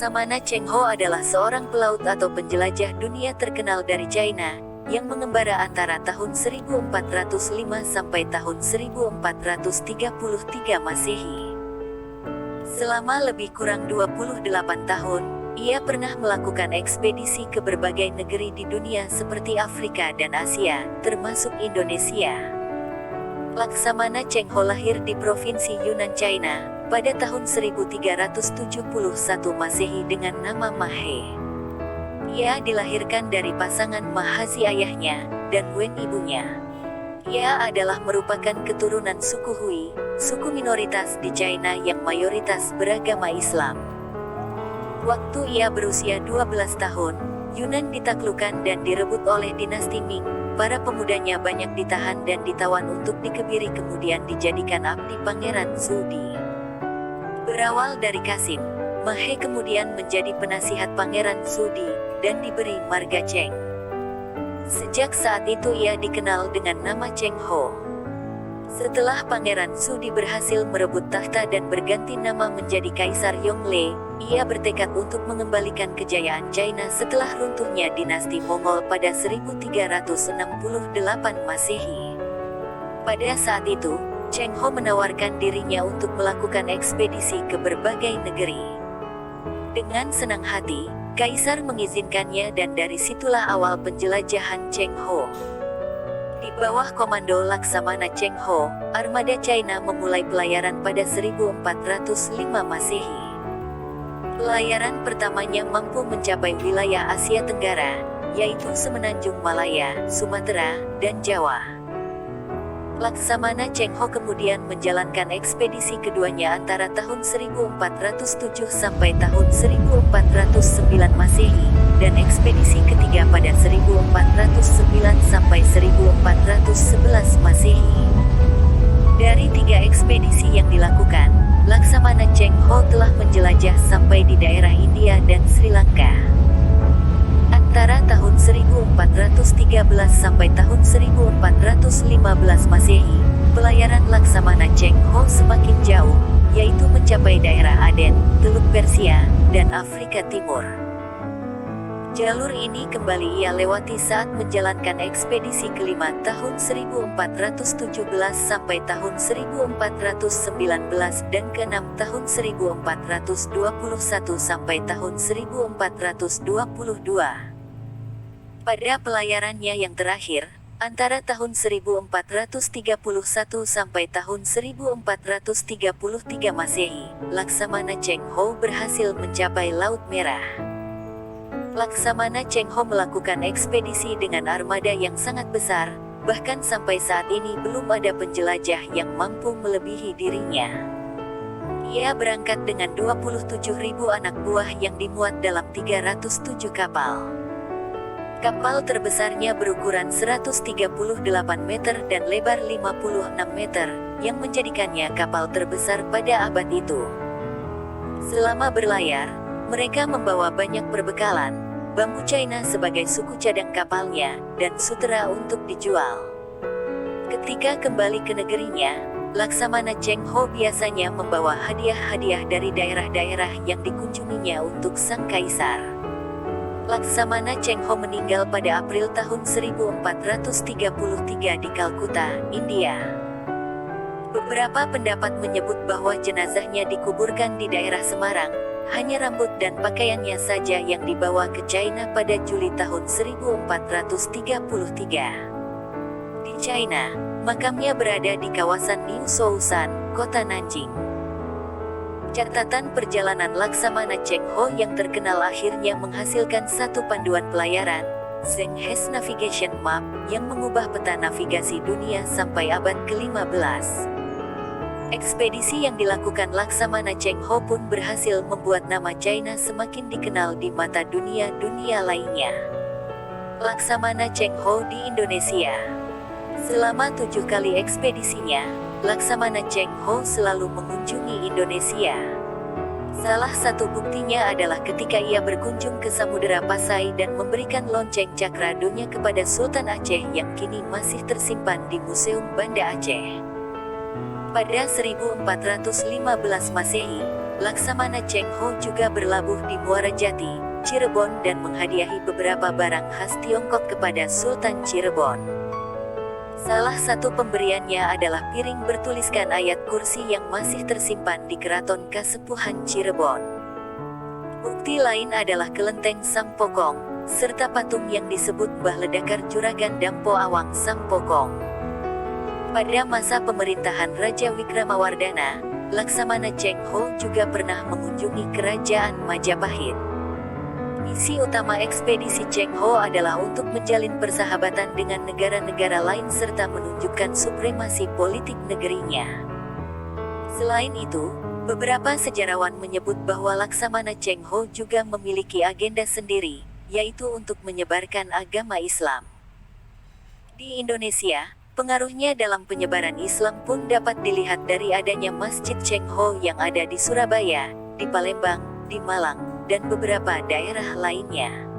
Laksamana Cheng Ho adalah seorang pelaut atau penjelajah dunia terkenal dari China, yang mengembara antara tahun 1405 sampai tahun 1433 Masehi. Selama lebih kurang 28 tahun, ia pernah melakukan ekspedisi ke berbagai negeri di dunia seperti Afrika dan Asia, termasuk Indonesia. Laksamana Cheng Ho lahir di Provinsi Yunnan, China, pada tahun 1371 Masehi dengan nama Ma He. Ia dilahirkan dari pasangan Ma Hazi ayahnya, dan Wen ibunya. Ia adalah merupakan keturunan suku Hui, suku minoritas di China yang mayoritas beragama Islam. Waktu ia berusia 12 tahun, Yunnan ditaklukkan dan direbut oleh dinasti Ming. Para pemudanya banyak ditahan dan ditawan untuk dikebiri kemudian dijadikan abdi Pangeran Zudi. Berawal dari Kasim, Ma He kemudian menjadi penasihat Pangeran Zudi, dan diberi marga Cheng. Sejak saat itu ia dikenal dengan nama Cheng Ho. Setelah Pangeran Zudi berhasil merebut takhta dan berganti nama menjadi Kaisar Yongle, ia bertekad untuk mengembalikan kejayaan China setelah runtuhnya dinasti Mongol pada 1368 Masehi. Pada saat itu, Cheng Ho menawarkan dirinya untuk melakukan ekspedisi ke berbagai negeri. Dengan senang hati, Kaisar mengizinkannya dan dari situlah awal penjelajahan Cheng Ho. Di bawah komando Laksamana Cheng Ho, armada China memulai pelayaran pada 1405 Masehi. Pelayaran pertamanya mampu mencapai wilayah Asia Tenggara, yaitu semenanjung Malaya, Sumatera, dan Jawa. Laksamana Cheng Ho kemudian menjalankan ekspedisi keduanya antara tahun 1407 sampai tahun 1409 Masehi, dan ekspedisi ketiga pada 1409 sampai 1411 Masehi. Dari 3 ekspedisi yang dilakukan, Laksamana Cheng Ho telah menjelajah sampai di daerah India dan Sri Lanka. Antara tahun 1413 sampai tahun 1415 Masehi, pelayaran Laksamana Cheng Ho semakin jauh, yaitu mencapai daerah Aden, Teluk Persia, dan Afrika Timur. Jalur ini kembali ia lewati saat menjalankan ekspedisi kelima tahun 1417 sampai tahun 1419 dan keenam tahun 1421 sampai tahun 1422. Pada pelayarannya yang terakhir, antara tahun 1431 sampai tahun 1433 Masehi, Laksamana Cheng Ho berhasil mencapai Laut Merah. Laksamana Cheng Ho melakukan ekspedisi dengan armada yang sangat besar, bahkan sampai saat ini belum ada penjelajah yang mampu melebihi dirinya. Ia berangkat dengan 27.000 anak buah yang dimuat dalam 307 kapal. Kapal terbesarnya berukuran 138 meter dan lebar 56 meter, yang menjadikannya kapal terbesar pada abad itu. Selama berlayar, mereka membawa banyak perbekalan, bambu China sebagai suku cadang kapalnya, dan sutera untuk dijual. Ketika kembali ke negerinya, Laksamana Cheng Ho biasanya membawa hadiah-hadiah dari daerah-daerah yang dikunjunginya untuk sang kaisar. Laksamana Cheng Ho meninggal pada April tahun 1433 di Kalkuta, India. Beberapa pendapat menyebut bahwa jenazahnya dikuburkan di daerah Semarang, hanya rambut dan pakaiannya saja yang dibawa ke China pada Juli tahun 1433. Di China, makamnya berada di kawasan New Sousan, kota Nanjing. Catatan perjalanan Laksamana Cheng Ho yang terkenal akhirnya menghasilkan satu panduan pelayaran, Zheng He's Navigation Map, yang mengubah peta navigasi dunia sampai abad ke-15. Ekspedisi yang dilakukan Laksamana Cheng Ho pun berhasil membuat nama China semakin dikenal di mata dunia-dunia lainnya. Laksamana Cheng Ho di Indonesia. Selama 7 kali ekspedisinya, Laksamana Cheng Ho selalu mengunjungi Indonesia. Salah satu buktinya adalah ketika ia berkunjung ke Samudera Pasai dan memberikan lonceng Cakra Donya kepada Sultan Aceh yang kini masih tersimpan di Museum Banda Aceh. Pada 1415 Masehi, Laksamana Cheng Ho juga berlabuh di Muara Jati, Cirebon dan menghadiahi beberapa barang khas Tiongkok kepada Sultan Cirebon. Salah satu pemberiannya adalah piring bertuliskan ayat kursi yang masih tersimpan di Keraton Kasepuhan Cirebon. Bukti lain adalah kelenteng Sampokong, serta patung yang disebut Mbah Ledakar Juragan Dampo Awang Sampokong. Pada masa pemerintahan Raja Wikramawardhana, Laksamana Cheng Ho juga pernah mengunjungi Kerajaan Majapahit. Misi utama ekspedisi Cheng Ho adalah untuk menjalin persahabatan dengan negara-negara lain serta menunjukkan supremasi politik negerinya. Selain itu, beberapa sejarawan menyebut bahwa Laksamana Cheng Ho juga memiliki agenda sendiri, yaitu untuk menyebarkan agama Islam. Di Indonesia, pengaruhnya dalam penyebaran Islam pun dapat dilihat dari adanya Masjid Cheng Ho yang ada di Surabaya, di Palembang, di Malang, dan beberapa daerah lainnya.